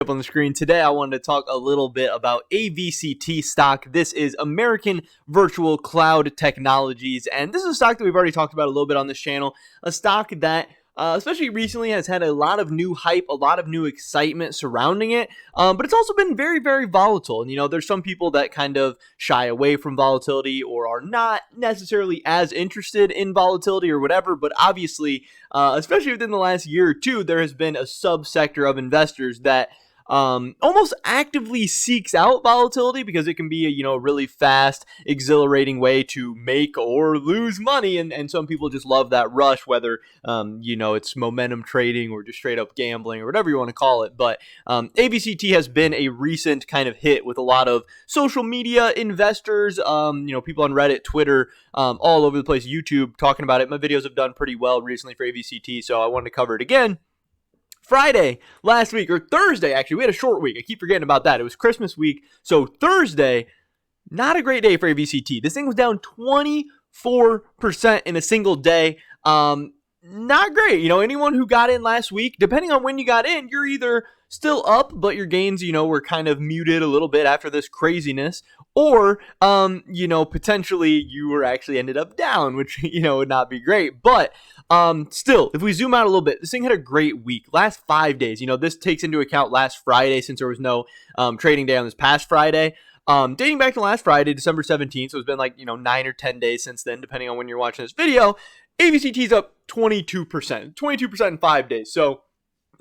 Up on the screen today, I wanted to talk a little bit about ABCT stock. This is American Virtual Cloud Technologies, and this is a stock that we've already talked about a little bit on this channel. A stock that especially recently has had a lot of new hype, a lot of new excitement surrounding it, but it's also been very, very volatile. And there's some people that kind of shy away from volatility or are not necessarily as interested in volatility or whatever, but obviously, especially within the last year or two, there has been a subsector of investors that almost actively seeks out volatility because it can be a really fast, exhilarating way to make or lose money, and some people just love that rush, whether it's momentum trading or just straight up gambling or whatever you want to call it. But ABCT has been a recent kind of hit with a lot of social media investors, people on Reddit, Twitter, all over the place, YouTube, talking about it. My videos have done pretty well recently for ABCT, so I wanted to cover it again. Friday last week, or Thursday actually, we had a short week. I keep forgetting about that. It was Christmas week. So Thursday, not a great day for ABCT. This thing was down 24% in a single day. Not great. Anyone who got in last week, depending on when you got in, you're either still up, but your gains, were kind of muted a little bit after this craziness, or, potentially you were actually ended up down, which, would not be great. But still, if we zoom out a little bit, this thing had a great week. Last 5 days, this takes into account last Friday since there was no trading day on this past Friday. Dating back to last Friday, December 17th, so it's been 9 or 10 days since then, depending on when you're watching this video. ABCT's up 22% in 5 days. So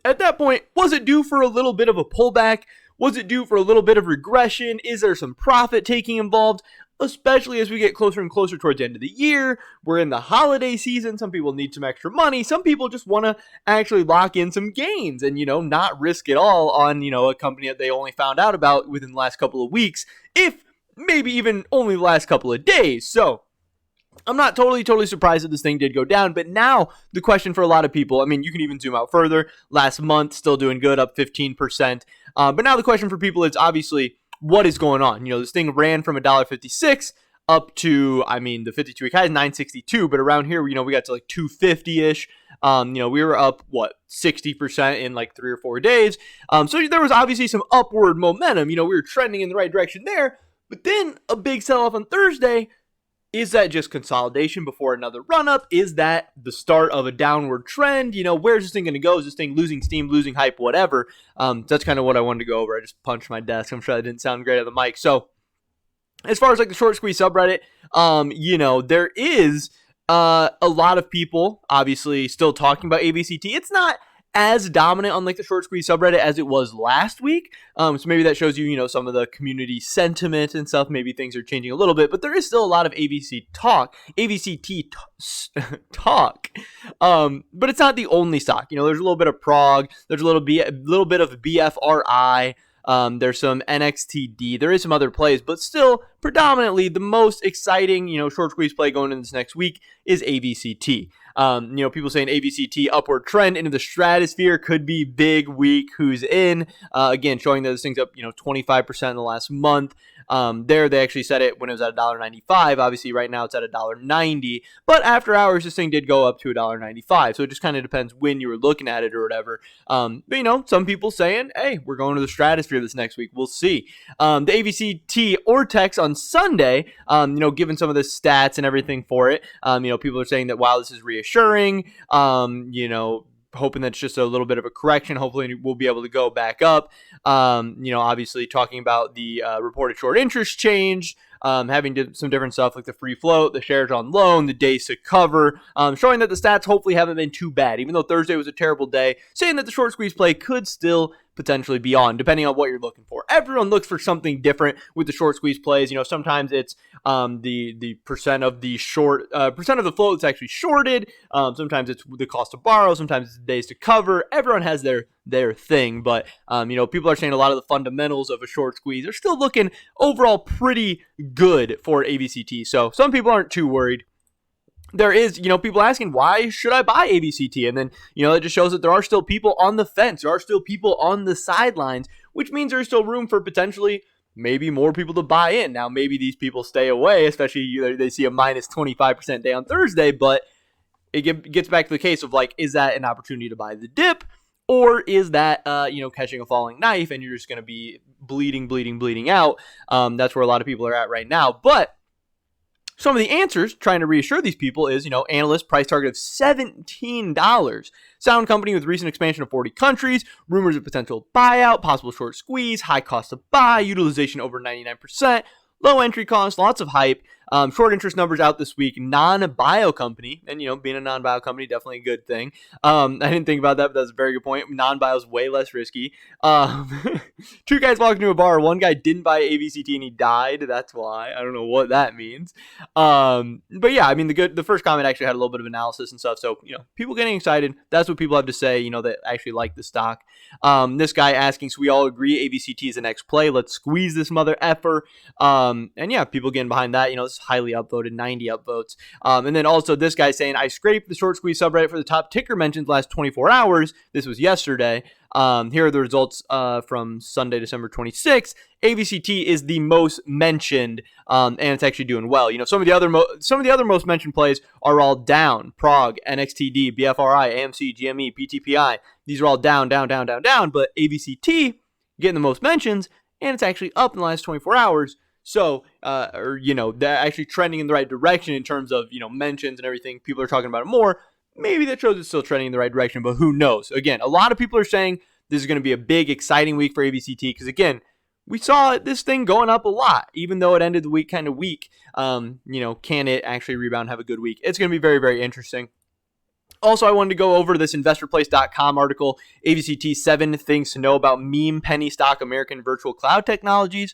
at that point, was it due for a little bit of a pullback? Was it due for a little bit of regression? Is there some profit taking involved? Especially as we get closer and closer towards the end of the year. We're in the holiday season. Some people need some extra money. Some people just want to actually lock in some gains and, not risk it all on, a company that they only found out about within the last couple of weeks, if maybe even only the last couple of days. So I'm not totally surprised that this thing did go down, but now the question for a lot of people, you can even zoom out further. Last month, still doing good, up 15%. But now the question for people is obviously, what is going on? This thing ran from $1.56 up to, the 52-week high is $9.62, but around here, we got to 250-ish. We were up, 60% in 3 or 4 days. So there was obviously some upward momentum. We were trending in the right direction there, but then a big sell-off on Thursday. Is that just consolidation before another run-up? Is that the start of a downward trend? Where's this thing going to go? Is this thing losing steam, losing hype, whatever? That's kind of what I wanted to go over. I just punched my desk. I'm sure that didn't sound great on the mic. So as far as the short squeeze subreddit, there is a lot of people obviously still talking about ABCT. It's not as dominant on the short squeeze subreddit as it was last week. So maybe that shows you, some of the community sentiment and stuff. Maybe things are changing a little bit, but there is still a lot of ABCT talk. But it's not the only stock. There's a little bit of Prog. There's a little bit of BFRI. There's some NXTD. There is some other plays, but still predominantly the most exciting, short squeeze play going into this next week is ABCT. People saying ABCT upward trend into the stratosphere, could be big week. Who's in? Again, showing that this thing's up, 25% in the last month. They actually said it when it was at $1.95. Obviously, right now it's at $1.90. But after hours, this thing did go up to $1.95. So it just kind of depends when you were looking at it or whatever. But some people saying, hey, we're going to the stratosphere this next week. We'll see. The ABCT Ortex on Sunday, given some of the stats and everything for it, people are saying that, wow, this is reassuring. Hoping that's just a little bit of a correction. Hopefully we'll be able to go back up. Obviously talking about the reported short interest change, having some different stuff like the free float, the shares on loan, the days to cover, showing that the stats hopefully haven't been too bad. Even though Thursday was a terrible day, saying that the short squeeze play could still potentially be on, depending on what you're looking for. Everyone looks for something different with the short squeeze plays. Sometimes it's the percent of the float that's actually shorted. Sometimes it's the cost to borrow. Sometimes it's the days to cover. Everyone has their thing, but people are saying a lot of the fundamentals of a short squeeze are still looking overall pretty good for ABCT. So some people aren't too worried. There is, people asking, why should I buy ABCT? And then, it just shows that there are still people on the fence. There are still people on the sidelines, which means there's still room for potentially maybe more people to buy in. Now, maybe these people stay away, especially they see a minus 25% day on Thursday, but it gets back to the case of is that an opportunity to buy the dip? or is that, catching a falling knife and you're just going to be bleeding out? That's where a lot of people are at right now. But some of the answers trying to reassure these people is, analyst price target of $17. Sound company with recent expansion of 40 countries, rumors of potential buyout, possible short squeeze, high cost to buy, utilization over 99%, low entry cost, lots of hype. Short interest numbers out this week. Non-bio company, and being a non-bio company, definitely a good thing. I didn't think about that, but that's a very good point. Non-bio is way less risky. Two guys walked into a bar. One guy didn't buy ABCT and he died. That's why. I don't know what that means. But yeah, the first comment actually had a little bit of analysis and stuff. So people getting excited. That's what people have to say. That actually like the stock. This guy asking, so we all agree ABCT is the next play. Let's squeeze this mother effer. And yeah, people getting behind that. It's highly upvoted, 90 upvotes. And then also this guy saying, I scraped the short squeeze subreddit for the top ticker mentions last 24 hours. This was yesterday. Here are the results from Sunday, December 26th. ABCT is the most mentioned, and it's actually doing well. Some of the other most mentioned plays are all down. Prog, NXTD, BFRI, AMC, GME, PTPI. These are all down. But ABCT getting the most mentions, and it's actually up in the last 24 hours. So, they're actually trending in the right direction in terms of, mentions and everything. People are talking about it more. Maybe that shows it's still trending in the right direction, but who knows? Again, a lot of people are saying this is going to be a big, exciting week for ABCT because, again, we saw this thing going up a lot, even though it ended the week kind of weak. Can it actually rebound and have a good week? It's going to be very, very interesting. Also, I wanted to go over this investorplace.com article, ABCT 7 Things to Know About Meme Penny Stock American Virtual Cloud Technologies.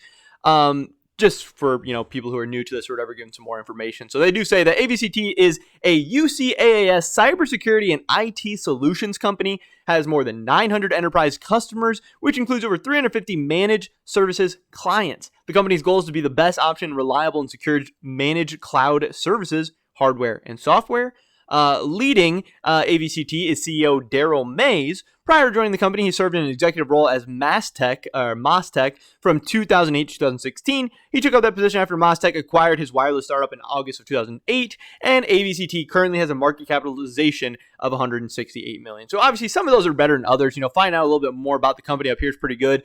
Just for, people who are new to this or whatever, giving some more information. So they do say that ABCT is a UCAAS cybersecurity and IT solutions company, has more than 900 enterprise customers, which includes over 350 managed services clients. The company's goal is to be the best option, reliable and secure managed cloud services, hardware and software. Leading ABCT is CEO Daryl Mays. Prior to joining the company, he served in an executive role as MasTec from 2008 to 2016. He took up that position after MasTec acquired his wireless startup in August of 2008, and ABCT currently has a market capitalization of $168 million. So obviously some of those are better than others. Find out a little bit more about the company up here is pretty good.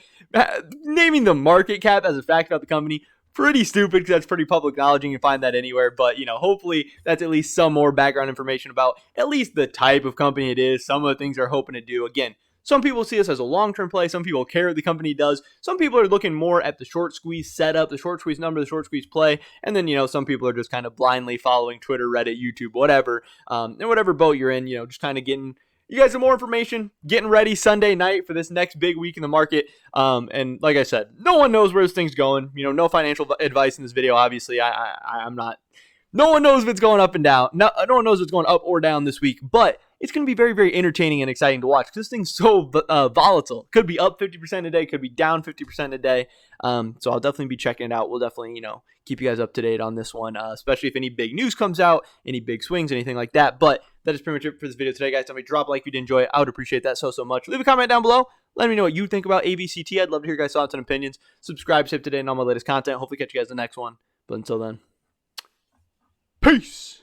Naming the market cap as a fact about the company, pretty stupid because that's pretty public knowledge and you can find that anywhere. But, hopefully that's at least some more background information about at least the type of company it is, some of the things they're hoping to do. Again, some people see this as a long-term play. Some people care what the company does. Some people are looking more at the short squeeze setup, the short squeeze number, the short squeeze play. And then, some people are just kind of blindly following Twitter, Reddit, YouTube, whatever. And whatever boat you're in, just kind of getting you guys some more information, getting ready Sunday night for this next big week in the market. And like I said, no one knows where this thing's going. No financial advice in this video. Obviously, I'm not. No one knows if it's going up and down. No one knows if it's going up or down this week. But it's going to be very, very entertaining and exciting to watch because this thing's so volatile. Could be up 50% a day, could be down 50% a day. So I'll definitely be checking it out. We'll definitely, keep you guys up to date on this one, especially if any big news comes out, any big swings, anything like that. But that is pretty much it for this video today, guys. Tell me, drop a like if you did enjoy it. I would appreciate that so much. Leave a comment down below. Let me know what you think about ABCT. I'd love to hear your guys' thoughts and opinions. Subscribe, save today, and all my latest content. Hopefully catch you guys in the next one. But until then, peace.